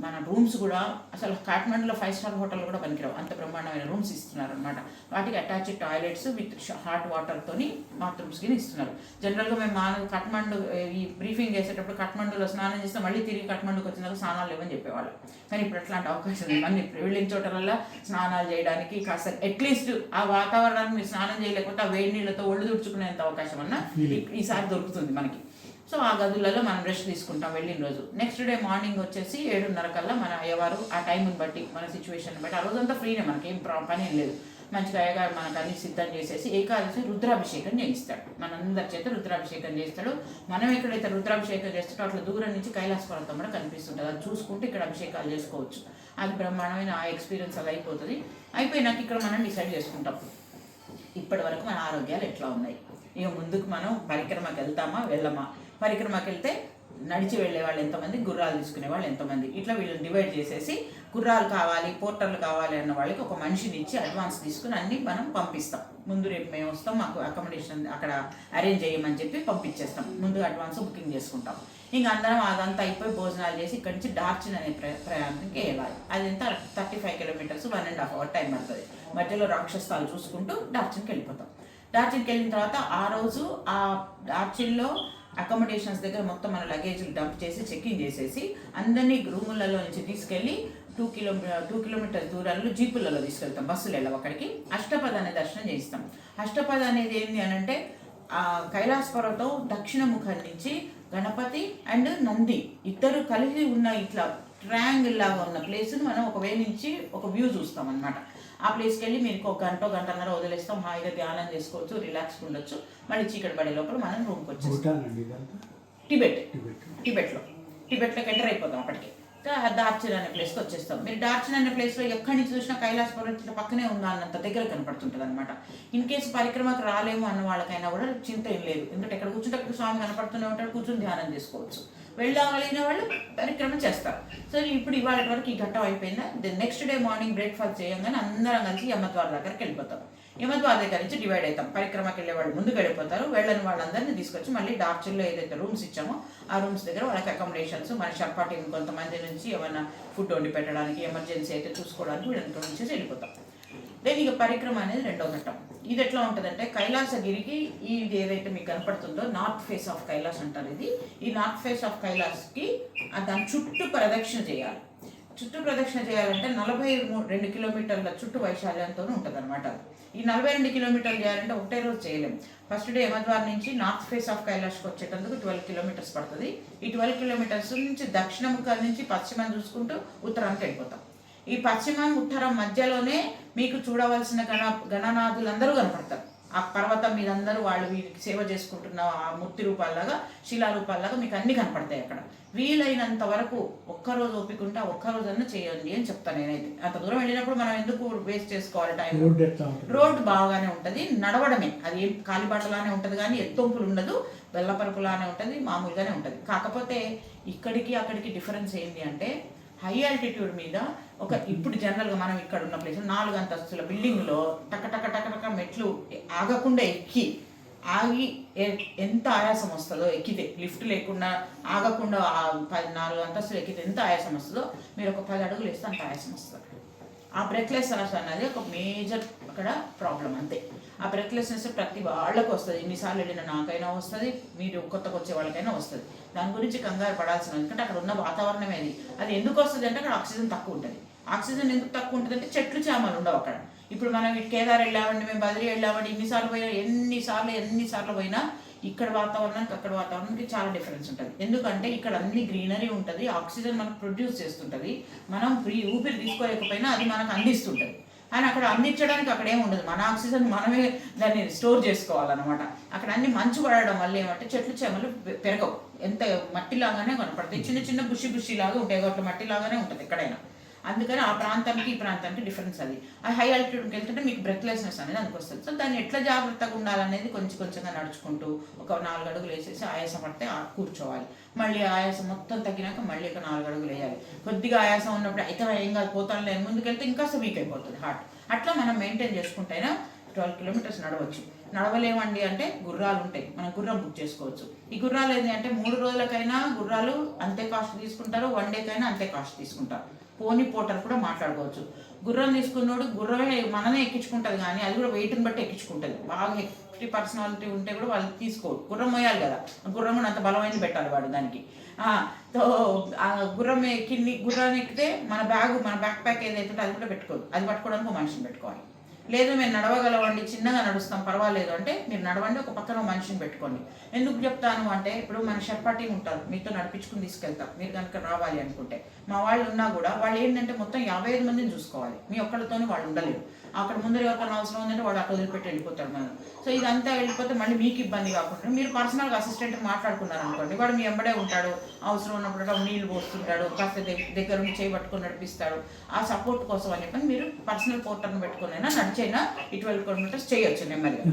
మన రూమ్స్ కూడా అసలు కాఠ్మండూలో 5 star హోటల్ కూడా పనికిరావు, అంత బ్రహ్మాండమైన రూమ్స్ ఇస్తున్నారు అనమాట. వాటికి అటాచ్డ్ టాయిలెట్స్ విత్ హాట్ వాటర్తోని బాత్రూమ్స్కి ఇస్తున్నారు. జనరల్గా మేము కాఠ్మండు ఈ బ్రీఫింగ్ చేసేటప్పుడు కాఠ్మండూలో స్నానం చేస్తే మళ్ళీ తిరిగి కాఠ్మండూకి వచ్చినాక స్నానాలు లేవని చెప్పేవాళ్ళు. కానీ ఇప్పుడు అట్లాంటి అవకాశం ఉంది. మళ్ళీ వెళ్ళిన చోటలలో స్నానాలు చేయడానికి కాస్త అట్లీస్ట్ ఆ వాతావరణాన్ని మీరు స్నానం చేయలేకపోతే ఆ వేడి నీళ్ళతో ఒళ్ళు తుడుచుకునేంత అవకాశం అన్న ఈసారి దొరుకుతుంది మనకి. సో ఆ గదులలో మనం రెస్ట్ తీసుకుంటాం వెళ్ళిన రోజు. నెక్స్ట్ డే మార్నింగ్ వచ్చేసి 7:30 కల్లా మన అయ్యవారు ఆ టైంని బట్టి మన సిచ్యువేషన్ బట్టి ఆ రోజంతా ఫ్రీనే, మనకి ఏం పని ఏం లేదు. మంచిగా అయ్యగారు మనకు అన్ని సిద్ధం చేసేసి ఏకాదశి రుద్రాభిషేకం చేయిస్తాడు. మనందరి చేత రుద్రాభిషేకం చేస్తాడు. మనం ఎక్కడైతే రుద్రాభిషేకం చేస్తాడో అట్లా దూరం నుంచి కైలాస పర్వతం కూడా కనిపిస్తుంటుంది. అది చూసుకుంటే ఇక్కడ అభిషేకాలు చేసుకోవచ్చు. అది బ్రహ్మాండమైన ఆ ఎక్స్పీరియన్స్ అది అయిపోతుంది. అయిపోయినాక ఇక్కడ మనం డిసైడ్ చేసుకుంటాం ఇప్పటి వరకు మన ఆరోగ్యాలు ఎట్లా ఉన్నాయి. ఇక ముందుకు మనం పరిక్రమకి వెళ్తామా వెళ్ళమా. పరిక్రమకి వెళ్తే నడిచి వెళ్ళే వాళ్ళు ఎంతమంది, గుర్రాలు తీసుకునే వాళ్ళు ఎంతమంది, ఇట్లా వీళ్ళని డివైడ్ చేసేసి గుర్రాలు కావాలి, పోర్టర్లు కావాలి అన్న వాళ్ళకి ఒక మనిషిని ఇచ్చి అడ్వాన్స్ తీసుకుని అన్నీ మనం పంపిస్తాం. ముందు రేపు మేము వస్తాం, మాకు అకామిడేషన్ అక్కడ అరేంజ్ చేయమని చెప్పి పంపించేస్తాం. ముందు అడ్వాన్స్ బుకింగ్ చేసుకుంటాం. ఇంకా అందరం అదంతా అయిపోయి భోజనాలు చేసి ఇక్కడి నుంచి డార్చిన్ అనే ప్రయాణానికి వెళ్ళాలి. అది ఎంత 35 kilometers, 1.5 hour టైం పడుతుంది. మధ్యలో రాక్షసాలు చూసుకుంటూ డార్చిన్కి వెళ్ళిపోతాం. డార్చిన్కి వెళ్ళిన తర్వాత ఆ రోజు ఆ డార్చిన్లో అకామిడేషన్స్ దగ్గర మొత్తం మన లగేజ్లు డంప్ చేసి చెక్ఇన్ చేసేసి అందరినీ రూములలో నుంచి తీసుకెళ్ళి 2 కిలోమీటర్స్ దూరాల్లో జీపులలో తీసుకెళ్తాం, బస్సులు వెళ్ళాం అక్కడికి. అష్టపద అనే దర్శనం చేయిస్తాం. అష్టపద అనేది ఏంటి అని అంటే కైలాస పర్వతం దక్షిణ ముఖం నుంచి గణపతి అండ్ నంది ఇద్దరు కలిసి ఉన్న ఇట్లా ట్రయాంగిల్ లాగా ఉన్న ప్లేస్ని మనం ఒక వే నుంచి ఒక వ్యూ చూస్తాం అనమాట. ఆ ప్లేస్కి వెళ్ళి మీరు ఒక గంటన్నర వదిలేస్తాం, హాయిగా ధ్యానం చేసుకోవచ్చు, రిలాక్స్గా ఉండొచ్చు. మళ్ళీ చీకటి పడే లోపల మనం రూమ్కి వచ్చేస్తాం. టిబెట్లోకి ఎంటర్ అయిపోతాం. అప్పటికి డార్చిన్ అనే ప్లేస్కి వచ్చేస్తాం. మీరు డార్చిన్ అనే ప్లేస్లో ఎక్కడి నుంచి చూసినా కైలాస పర్వతం పక్కనే ఉందా అన్నంత దగ్గర కనపడుతుంటుంది అనమాట. ఇన్ కేసు పరిక్రమకు రాలేము అన్న వాళ్ళకైనా కూడా చింత ఏం లేదు, ఎందుకంటే ఎక్కడ కూర్చుంటే అక్కడ స్వామి కనపడుతూనే ఉంటాడు, కూర్చొని ధ్యానం చేసుకోవచ్చు. వెళ్ళగలిగిన వాళ్ళు పరిక్రమ చేస్తారు. సో ఇప్పుడు ఇవాళ వరకు ఈ ఘట్టం అయిపోయిందా, నెక్స్ట్ డే మార్నింగ్ బ్రేక్ఫాస్ట్ చేయగానే అందరం కలిసి యమద్వార్ దగ్గరికి వెళ్ళిపోతాం. యమద్వార్ దగ్గర నుంచి డివైడ్ అవుతాం. పరిక్రమకి వెళ్ళే వాళ్ళు ముందుకు వెళ్ళిపోతారు, వెళ్ళని వాళ్ళందరినీ తీసుకొచ్చి మళ్ళీ డార్చిన్లో ఏదైతే రూమ్స్ ఇచ్చామో ఆ రూమ్స్ దగ్గర వాళ్ళకి అకామిడేషన్స్, మన షర్పా టీం కొంతమంది నుంచి ఏమైనా ఫుడ్ వండి పెట్టడానికి, ఎమర్జెన్సీ అయితే చూసుకోవడానికి వీళ్ళంతా నుంచి వెళ్ళిపోతాం. దెన్ ఇక పరిక్రమ అనేది రెండో ఘట్టం. ఇది ఎట్లా ఉంటుందంటే కైలాసగిరికి ఇది ఏదైతే మీకు కనపడుతుందో నార్త్ ఫేస్ ఆఫ్ కైలాస్ అంటారు. ఈ నార్త్ ఫేస్ ఆఫ్ కైలాస్కి దాని చుట్టూ ప్రదక్షిణ చేయాలి. చుట్టూ ప్రదక్షిణ చేయాలంటే 42 కిలోమీటర్ల చుట్టూ వైశాల్యంతో ఉంటుంది అనమాట. ఈ 42 కిలోమీటర్లు చేయాలంటే ఒకటే రోజు చేయలేము. ఫస్ట్ డే యమద్వార్ నుంచి నార్త్ ఫేస్ ఆఫ్ కైలాష్కి వచ్చేటందుకు 12 కిలోమీటర్స్ పడుతుంది. ఈ 12 కిలోమీటర్స్ నుంచి దక్షిణ ముఖం నుంచి పశ్చిమం చూసుకుంటూ ఉత్తరానికి వెళ్ళిపోతాం. ఈ పశ్చిమం ఉత్తరం మధ్యలోనే మీకు చూడవలసిన గణనాథులందరూ కనపడతారు. ఆ పర్వతం మీద అందరూ వాళ్ళు వీరికి సేవ చేసుకుంటున్న ఆ మూర్తి రూపాల్లాగా, శిలారూపాల్లాగా మీకు అన్ని కనపడతాయి అక్కడ. వీలైనంత వరకు ఒక్కరోజు ఓపికంటే ఒక్కరోజన్నా చేయండి అని చెప్తాను నేనైతే. అంత దూరం వెళ్ళినప్పుడు మనం ఎందుకు వేస్ట్ చేసుకోవాలి టైం? రోడ్డు బాగానే ఉంటుంది, నడవడమే, అది ఏం కాలిబాటలానే ఉంటుంది కానీ ఎత్తొంపులు ఉండదు, బెల్లపరుపులానే ఉంటుంది, మామూలుగానే ఉంటుంది. కాకపోతే ఇక్కడికి అక్కడికి డిఫరెన్స్ ఏంటి అంటే హై ఆల్టిట్యూడ్ మీద ఇప్పుడు జనరల్గా మనం ఇక్కడ ఉన్న ప్లేస్ 4 అంతస్తుల బిల్డింగ్లో టక మెట్లు ఆగకుండా ఆగి ఎంత ఆయాసం వస్తుందో, ఎక్కితే లిఫ్ట్ లేకుండా ఆగకుండా 4 అంతస్తులు ఎక్కితే ఎంత ఆయాసం వస్తుందో మీరు ఒక 10 అడుగులు వేస్తే అంత ఆయాసం వస్తుంది. ఆ బ్రెత్లెస్నెస్ అనేది ఒక మేజర్ అక్కడ ప్రాబ్లం అంతే. ఆ బ్రెత్లెస్నెస్ ప్రతి వాళ్ళకు వస్తుంది. ఎన్నిసార్లు వెళ్ళిన నాకైనా వస్తుంది, మీరు కొత్తగా వచ్చే వాళ్ళకైనా వస్తుంది. దాని గురించి కంగారు పడాల్సిన, ఎందుకంటే అక్కడ ఉన్న వాతావరణమే అది ఎందుకు వస్తుంది అంటే అక్కడ ఆక్సిజన్ తక్కువ ఉంటుంది. ఆక్సిజన్ ఎందుకు తక్కువ ఉంటుంది అంటే చెట్లు చేమలు ఉండవు అక్కడ. ఇప్పుడు మనం కేదార్ వెళ్ళామండి, మేము బద్రీ వెళ్ళామండి, ఎన్నిసార్లు పోయినా ఇక్కడ వాతావరణానికి అక్కడ వాతావరణానికి చాలా డిఫరెన్స్ ఉంటుంది. ఎందుకంటే ఇక్కడ అన్ని గ్రీనరీ ఉంటుంది, ఆక్సిజన్ మనకు ప్రొడ్యూస్ చేస్తుంటుంది, మనం ఊపిరి తీసుకోలేకపోయినా అది మనకు అందిస్తుంటుంది. అని అక్కడ అందించడానికి అక్కడ ఏమి ఉండదు, మన ఆక్సిజన్ మనమే దాన్ని స్టోర్ చేసుకోవాలన్నమాట. అక్కడ అన్ని మంచు పడడం వల్ల ఏమంటే చెట్లు చేమలు పెరగవు, ఎంత మట్టిలాగానే కనపడతాయి, చిన్న బుషి లాగా ఉంటాయి, కాబట్టి మట్టిలాగానే ఉంటుంది ఎక్కడైనా. అందుకని ఆ ప్రాంతానికి ఈ ప్రాంతానికి డిఫరెన్స్ అది. ఆ హై ఆల్టిట్యూడ్కి వెళ్తుంటే మీకు బ్రెత్లెస్నెస్ అనేది అందుకు వస్తుంది. సో దాన్ని ఎట్లా జాగ్రత్తగా ఉండాలనేది కొంచెంగా నడుచుకుంటూ ఒక 4 అడుగులు వేసేసి ఆయాసం పడితే కూర్చోవాలి. మళ్ళీ ఆయాసం మొత్తం తగ్గినాక మళ్ళీ ఒక 4 అడుగులు వేయాలి. కొద్దిగా ఆయాసం ఉన్నప్పుడు అయితే ఏం కాదు పోతాను లేని ముందుకెళ్తే ఇంకా వీక్ అయిపోతుంది హార్ట్. అట్లా మనం మెయింటైన్ చేసుకుంటేనే 12 కిలోమీటర్స్ నడవచ్చు. నడవలేమండి అంటే గుర్రాలు ఉంటాయి, మనం గుర్రం బుక్ చేసుకోవచ్చు. ఈ గుర్రాలు ఏంటి అంటే 3 రోజులకైనా గుర్రాలు అంతే కాస్ట్ తీసుకుంటారు, 1 డేకైనా అంతే కాస్ట్ తీసుకుంటారు. పోనీ పోటర్ కూడా మాట్లాడుకోవచ్చు. గుర్రం తీసుకున్నోడు గుర్రమే మనమే ఎక్కించుకుంటుంది, కానీ అది కూడా వెయిట్ని బట్టి ఎక్కించుకుంటుంది. బాగా హెక్టి పర్సనాలిటీ ఉంటే కూడా వాళ్ళు తీసుకోరు, గుర్రం మోయాలి కదా, గుర్రం కూడా అంత బలమైంది పెట్టాలి వాడు దానికి. సో ఆ గుర్రాన్ని ఎక్కితే మన బ్యాక్ ప్యాక్ ఏదైతే అది కూడా పెట్టుకోదు, అది పట్టుకోవడానికి ఒక మనిషిని పెట్టుకోవాలి. లేదు మేము నడవగలవండి, చిన్నగా నడుస్తాం పర్వాలేదు అంటే మీరు నడవండి, ఒక పక్కన మనిషిని పెట్టుకోండి. ఎందుకు చెప్తాను అంటే ఇప్పుడు మన షర్పా టీం ఉంటారు, మీతో నడిపించుకుని తీసుకెళ్తాం మీరు కనుక రావాలి అనుకుంటే. మా వాళ్ళు ఉన్నా కూడా వాళ్ళు ఏంటంటే మొత్తం 55 మందిని చూసుకోవాలి, మీ ఒక్కళ్ళతోనే వాళ్ళు ఉండలేరు. అక్కడ ముందర ఎవరికైనా అవసరం ఉందంటే వాడు అక్కడ వదిలిపెట్టి వెళ్ళిపోతాడు మనం. సో ఇదంతా వెళ్ళిపోతే మళ్ళీ మీకు ఇబ్బంది కాకుండా మీరు పర్సనల్గా అసిస్టెంట్ మాట్లాడుకున్నారు అనుకోండి, వాడు మీ ఎంబడే ఉంటాడు, అవసరం ఉన్నప్పుడు నీళ్ళు పోస్తుంటాడు, కాస్త దగ్గర నుంచి చేయబట్టుకొని నడిపిస్తాడు. ఆ సపోర్ట్ కోసం అని చెప్పని మీరు పర్సనల్ పోర్టర్ని పెట్టుకునైనా నడిచైనా 12 కిలోమీటర్స్ చేయొచ్చు నెమ్మదిగా.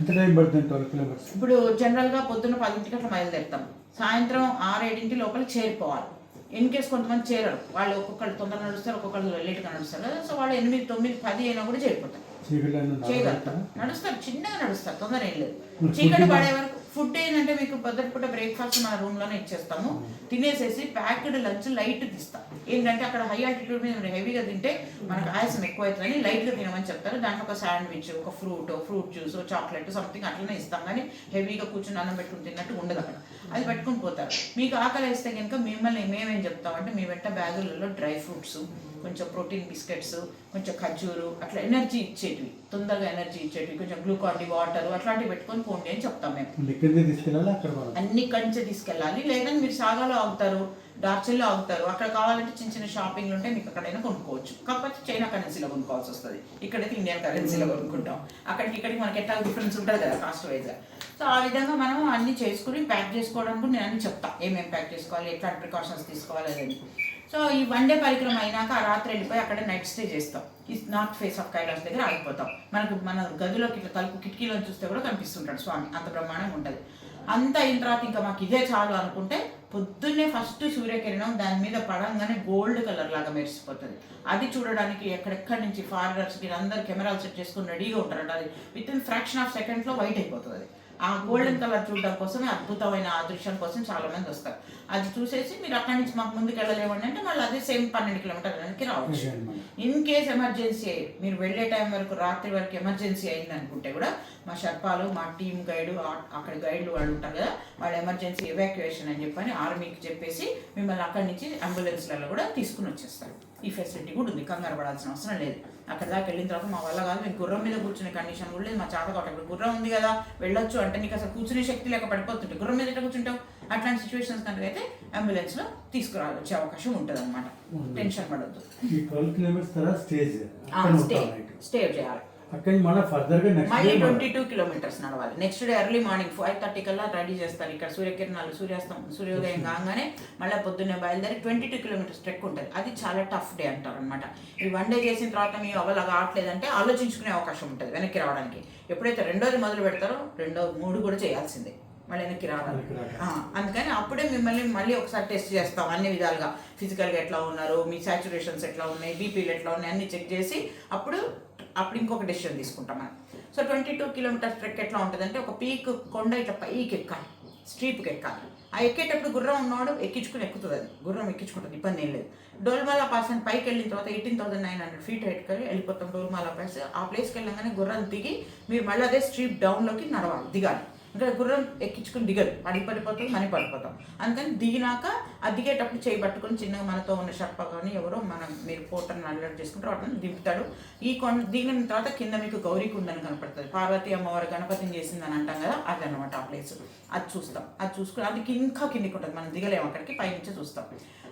ఇప్పుడు జనరల్గా పొద్దున్న 10 అట్లా బయలుదేరుతాం, సాయంత్రం 6-7 లోపల చేరిపోవాలి. ఇన్ కేస్ కొంతమంది చేరరు, వాళ్ళు ఒక్కొక్కళ్ళు తొందరగా నడుస్తారు, ఒక్కొక్కళ్ళు లేట్గా నడుస్తారు కదా. సో వాళ్ళు 8, 9, 10 అయినా కూడా చేరిపోతారు, చేయగలుగుతారు, నడుస్తారు, చిన్నగా నడుస్తారు, తొందర ఏం లేదు. చీకటి పడే వరకు ఫుడ్ ఏంటంటే మీకు పొద్దుట బ్రేక్ఫాస్ట్ మన రూమ్లోనే ఇచ్చేస్తాము, తినేసేసి ప్యాక్డ్ లంచ్ లైట్ తీస్తాం. ఏంటంటే అక్కడ హై ఆల్టిట్యూడ్ మీద హెవీగా తింటే మనకు ఆయాసం ఎక్కువ అవుతుందని లైట్గా తినమని చెప్తారు. దాంట్లో ఒక శాండ్విచ్, ఒక ఫ్రూట్ జ్యూస్, చాక్లెట్ సంథింగ్ అట్లనే ఇస్తాం, కానీ హెవీగా కూర్చొని అన్నం పెట్టుకుని తిన్నట్టు ఉండదు అక్కడ. అది పెట్టుకుని పోతారు. మీకు ఆకలి వేస్తే కనుక మిమ్మల్ని మేమేం చెప్తామంటే మీ వెంట బ్యాగులలో డ్రై ఫ్రూట్స్, కొంచెం ప్రోటీన్ బిస్కెట్స్, కొంచెం ఖర్జూరు, అట్లా ఎనర్జీ ఇచ్చేటివి, తొందరగా ఎనర్జీ ఇచ్చేటివి, కొంచెం గ్లూకాన్ వాటర్ అట్లాంటివి పెట్టుకొని పోండి అని చెప్తాం మేము. అన్ని కంచె తీసుకెళ్ళాలి. లేదని మీరు సాగాలో ఆగుతారు, డార్చెల్లో ఆగుతారు, అక్కడ కావాలంటే చిన్న చిన్న షాపింగ్లు ఉంటే మీకు అక్కడైనా కొనుక్కోవచ్చు. కాకపోతే చైనా కరెన్సీలో కొనుక్కోవాల్సి వస్తుంది. ఇక్కడైతే ఇండియన్ కరెన్సీలో కొనుక్కుంటాం. అక్కడికి ఇక్కడికి మనకి ఎట్లా డిఫరెన్స్ ఉంటుంది కదా కాస్ట్ వైజ్గా. సో ఆ విధంగా మనం అన్ని చేసుకుని ప్యాక్ చేసుకోవడానికి నేను అన్ని చెప్తాను, ఏమేమి ప్యాక్ చేసుకోవాలి, ఎట్లాంటి ప్రికాషన్స్ తీసుకోవాలి అని. సో ఈ వన్ డే పరిక్రమ అయినాక ఆ రాత్రి వెళ్ళిపోయి అక్కడ నైట్ స్టే చేస్తాం. ఈ నార్త్ ఫేస్ ఆఫ్ కైలాస్ దగ్గర ఆగిపోతాం. మన గదిలోకి ఇట్లా తలుపు కిటికీలో చూస్తే కూడా కనిపిస్తుంటాడు స్వామి, అంత బ్రహ్మాండంగా ఉంటుంది. అంత అయిన తర్వాత ఇంకా మాకు ఇదే చాలు అనుకుంటే పొద్దున్నే ఫస్ట్ సూర్యకిరణం దాని మీద పడంగానే గోల్డ్ కలర్ లాగా మెరిసిపోతుంది. అది చూడడానికి ఎక్కడెక్కడి నుంచి ఫారినర్స్కి అందరు కెమెరాలు సెట్ చేసుకుని రెడీగా ఉంటారంట. అది విత్ ఇన్ ఫ్రాక్షన్ ఆఫ్ సెకండ్స్లో వైట్ అయిపోతుంది. అది ఆ గోల్డెన్ కలర్ చూడడం కోసమే, అద్భుతమైన ఆ దృశ్యం కోసం చాలా మంది వస్తారు. అది చూసేసి మీరు అక్కడి నుంచి మాకు ముందుకు వెళ్ళలేవండి అంటే మళ్ళీ అదే సేమ్ 12 కిలోమీటర్లకి రావచ్చు. ఇన్ కేస్ ఎమర్జెన్సీ మీరు వెళ్ళే టైం వరకు రాత్రి వరకు ఎమర్జెన్సీ అయింది అనుకుంటే కూడా మా షర్పాలు, మా టీమ్ గైడు, అక్కడ గైడ్లు వాళ్ళు ఉంటారు కదా, వాళ్ళు ఎమర్జెన్సీ ఎవాక్యుయేషన్ అని చెప్పని ఆర్మీకి చెప్పేసి మిమ్మల్ని అక్కడి నుంచి అంబులెన్స్లలో కూడా తీసుకుని వచ్చేస్తారు. ఈ ఫెసిలిటీ కూడా ఉంది, కంగారు పడాల్సిన అవసరం లేదు. అక్కడ దాకా వెళ్ళిన తర్వాత మా వల్ల కాదు, మీకు గుర్రం మీద కూర్చునే కండిషన్ కూడా లేదు, మా చేత కావటం. ఇప్పుడు గుర్రం ఉంది కదా వెళ్ళొచ్చు అంటే నీకు అసలు కూర్చునే శక్తి లేక పడిపోతుంటే గుర్రం మీద ఎట్లా కూర్చుంటావు. అట్లాంటి సిచ్యువేషన్స్ కనుక అయితే అంబులెన్స్లో తీసుకురావచ్చే అవకాశం ఉంటుంది అనమాట. టెన్షన్ పడద్దు. స్టే చేయాలి. మళ్ళీ 22 కిలోమీటర్స్ నడవాలి. నెక్స్ట్ డే ఎర్లీ మార్నింగ్ 5:30 కల్లా రెడీ చేస్తారు. ఇక్కడ సూర్యకిరణాలు, సూర్యోదయం కాగానే మళ్ళీ పొద్దున్నే బయలుదేరి 22 కిలోమీటర్స్ ట్రెక్ ఉంటుంది. అది చాలా టఫ్ డే అంటారు అనమాట. ఈ వన్ డే చేసిన తర్వాత మీరు అవలాగా ఆడలేదంటే ఆలోచించుకునే అవకాశం ఉంటుంది వెనక్కి రావడానికి. ఎప్పుడైతే రెండోది మొదలు పెడతారో 2, 3 కూడా చేయాల్సిందే, మళ్ళీ వెనక్కి రావాలి. అందుకని అప్పుడే మిమ్మల్ని మళ్ళీ ఒకసారి టెస్ట్ చేస్తాం అన్ని విధాలుగా. ఫిజికల్గా ఎట్లా ఉన్నారు, మీ సాచురేషన్స్ ఎట్లా ఉన్నాయి, బీపీలు ఎట్లా ఉన్నాయి అన్ని చెక్ చేసి అప్పుడు ఇంకొక డెసిషన్ తీసుకుంటాం మనం. సో 22 కిలోమీటర్స్ ట్రెక్ ఎట్లా ఉంటుంది అంటే ఒక పీక్ కొండ ఇట్లా పైకి ఎక్కాలి, స్ట్రీప్కి ఎక్కాలి. ఆ ఎక్కేటప్పుడు గుర్రం ఉన్నవాడు ఎక్కుతుంది. అది గుర్రం ఎక్కించుకుంటుంది, ఇబ్బంది ఏం లేదు. డోల్మాలా పాస్ అని పైకి వెళ్ళిన తర్వాత 18,900 ఫీట్ హైట్కి వెళ్ళిపోతాం డోల్మాలా పాస్. ఆ ప్లేస్కి వెళ్ళగానే గుర్రం దిగి మీరు మళ్ళీ అదే స్ట్రీప్ డౌన్లోకి నడవాలి, దిగాలి. ఇంకా గుర్రం ఎక్కించుకుని దిగదు, పడిపోతుంది, మనీ పడిపోతాం. అందుకని దిగినాక ఆ దిగేటప్పుడు చేయి పట్టుకుని చిన్నగా మనతో ఉన్న షర్ప కానీ ఎవరో మీరు పోటర్ని అలర్ట్ చేసుకుంటారు, వాటిని దింపుతాడు. ఈ దిగిన తర్వాత కింద మీకు గౌరీకుండని కనపడుతుంది. పార్వతీ అమ్మవారు గణపతిని చేసిందని అంటాం కదా, అది అనమాట ఆ ప్లేస్. అది చూస్తాం. అది చూసుకుని అది ఇంకా కిందికి ఉంటుంది, మనం దిగలేము అక్కడికి, పైనుంచి చూస్తాం.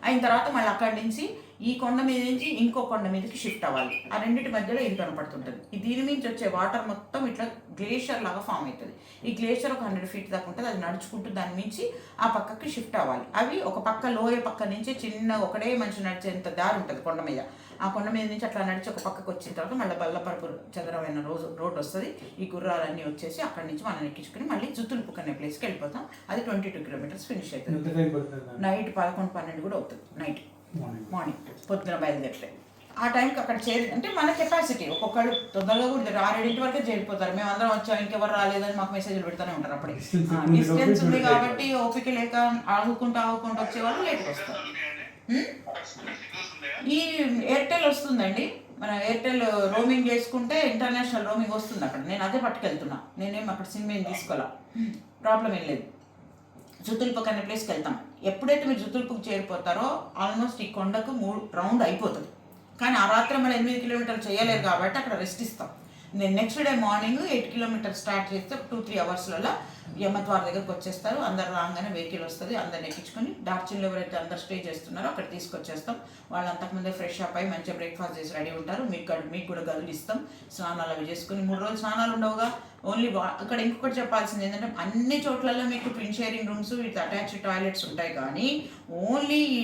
అయిన తర్వాత మళ్ళీ అక్కడి నుంచి ఈ కొండ మీద నుంచి ఇంకో కొండ మీదకి షిఫ్ట్ అవ్వాలి. ఆ రెండింటి మధ్యలో ఇది కనపడుతుంటుంది. ఈ దీని నుంచి వచ్చే వాటర్ మొత్తం ఇట్లా గ్లేషియర్ లాగా ఫామ్ అవుతుంది. ఈ గ్లేషియర్ ఒక 100 ఫీట్ దాకా ఉంటుంది. అది నడుచుకుంటూ దాని నుంచి ఆ పక్కకి షిఫ్ట్ అవ్వాలి. అవి ఒక పక్క లోయ పక్క నుంచి చిన్న ఒకటే మనిషి నడిచేంత దారి ఉంటుంది కొండ మీద. ఆ కొండ మీద నుంచి అట్లా నడిచి ఒక పక్కకు వచ్చిన తర్వాత మళ్ళీ బల్లపరుపు చదరమైన రోడ్డు వస్తుంది. ఈ గుర్రాలన్నీ వచ్చేసి అక్కడి నుంచి మనం ఎక్కించుకుని మళ్ళీ జుతుల్పుక్ అనే ప్లేస్కి వెళ్ళిపోతాం. అది 22 కిలోమీటర్స్ ఫినిష్ అవుతుంది. నైట్ 11, 12 కూడా అవుతుంది. నైట్ మార్నింగ్ పొద్దున బయలుదేరితే ఆ టైంకి అక్కడ అంటే మన కెపాసిటీ. ఒక్కొక్కళ్ళు తొందరగా కూడా 6-7 వరకే చేరిపోతారు. మేము అందరం వచ్చాం, ఇంకెవరు రాలేదని మాకు మెసేజ్లు పెడతానే ఉంటారు. అప్పుడే డిస్టెన్స్ ఉంది కాబట్టి ఓపిక లేక ఆగుకుంటూ వచ్చేవాళ్ళు లేట్కి వస్తారు. ఈ ఎయిర్టెల్ వస్తుందండి, మన ఎయిర్టెల్ రోమింగ్ చేసుకుంటే ఇంటర్నేషనల్ రోమింగ్ వస్తుంది అక్కడ. నేను అదే పట్టుకెళ్తున్నా, నేనేం అక్కడ సిమ్ ఏం తీసుకోవాలా, ప్రాబ్లం ఏం లేదు. జుతుల్పుక్ అనే ప్లేస్కి వెళ్తాం. ఎప్పుడైతే మీరు జుతుల్పుక్ చేరిపోతారో ఆల్మోస్ట్ ఈ కొండకు 3 రౌండ్ అయిపోతుంది. కానీ ఆ రాత్రి మళ్ళీ 8 కిలోమీటర్లు చేయలేరు కాబట్టి అక్కడ రెస్ట్ ఇస్తాం. నేను next day morning 8 kilometres start చేస్తే 2-3 అవర్స్లలో యమద్వార్ దగ్గరకు వచ్చేస్తారు. అందరు రాగానే వెహికల్ వస్తుంది, అందరిని ఎక్కించుకొని డార్చిన్లో ఎవరైతే అందరు స్టే చేస్తున్నారో అక్కడ తీసుకొచ్చేస్తాం. వాళ్ళు అంతకుముందే ఫ్రెష్ అప్ అయ్యి మంచిగా బ్రేక్ఫాస్ట్ చేసి రెడీ ఉంటారు. మీకు కూడా గదులు ఇస్తాం, స్నానాలు అవి చేసుకుని. 3 రోజులు స్నానాలు ఉండవుగా. ఓన్లీ అక్కడ ఇంకొకటి చెప్పాల్సింది ఏంటంటే అన్ని చోట్లలో మీకు twin sharing rooms with attached toilets ఉంటాయి. కానీ ఓన్లీ ఈ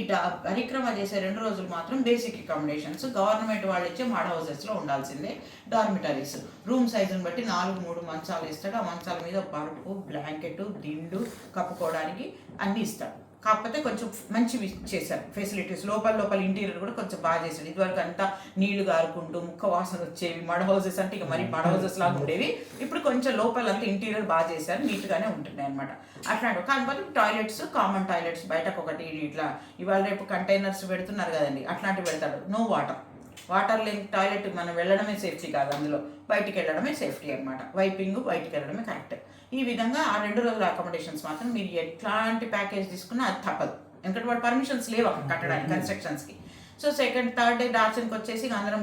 పరిక్రమ చేసే 2 రోజులు మాత్రం బేసిక్ అకామిడేషన్స్ గవర్నమెంట్ వాళ్ళు ఇచ్చే మడ్ హౌసెస్లో ఉండాల్సిందే. డార్మిటరీస్ రూమ్ సైజుని బట్టి 4-3 మంచాలు ఇస్తాడు. ఆ మంచాల మీద పరుపు, బ్లాంకెట్, దిండు కప్పుకోవడానికి అన్నీ ఇస్తాడు. కాకపోతే కొంచెం మంచివి చేశారు ఫెసిలిటీస్. లోపల ఇంటీరియర్ కూడా కొంచెం బాగా చేశాడు. ఇదివరకు అంతా నీళ్లు గారుకుంటూ ముక్క వాసన వచ్చేవి మడ్ హౌసెస్ అంటే, ఇక మరి మడ్ హౌసెస్ లాగా ఉండేవి. ఇప్పుడు కొంచెం లోపలంతా ఇంటీరియర్ బాగా చేశారు, నీట్గానే ఉంటున్నాయి అనమాట. అట్లాంటి కాకపోతే టాయిలెట్స్, కామన్ టాయిలెట్స్ బయటకు ఒకటి ఇట్లా ఇవాళ రేపు కంటైనర్స్ పెడుతున్నారు కదండి, అట్లాంటివి పెడతాడు. నో వాటర్ లేని టాయిలెట్ మనం వెళ్ళడమే సేఫ్టీ కాదు, అందులో బయటికి వెళ్ళడమే సేఫ్టీ అనమాట. వైపింగ్ బయటికి వెళ్ళడమే కరెక్ట్. ఈ విధంగా ఆ 2 రోజుల అకామిడేషన్స్ మాత్రం మీరు ఎట్లాంటి ప్యాకేజ్ తీసుకున్నా అది తప్పదు, ఎందుకంటే వాడు పర్మిషన్స్ లేవు అక్కడ కట్టడానికి కన్స్ట్రక్షన్స్కి. సో సెకండ్ థర్డ్ డే డార్సన్కి వచ్చేసి అందరం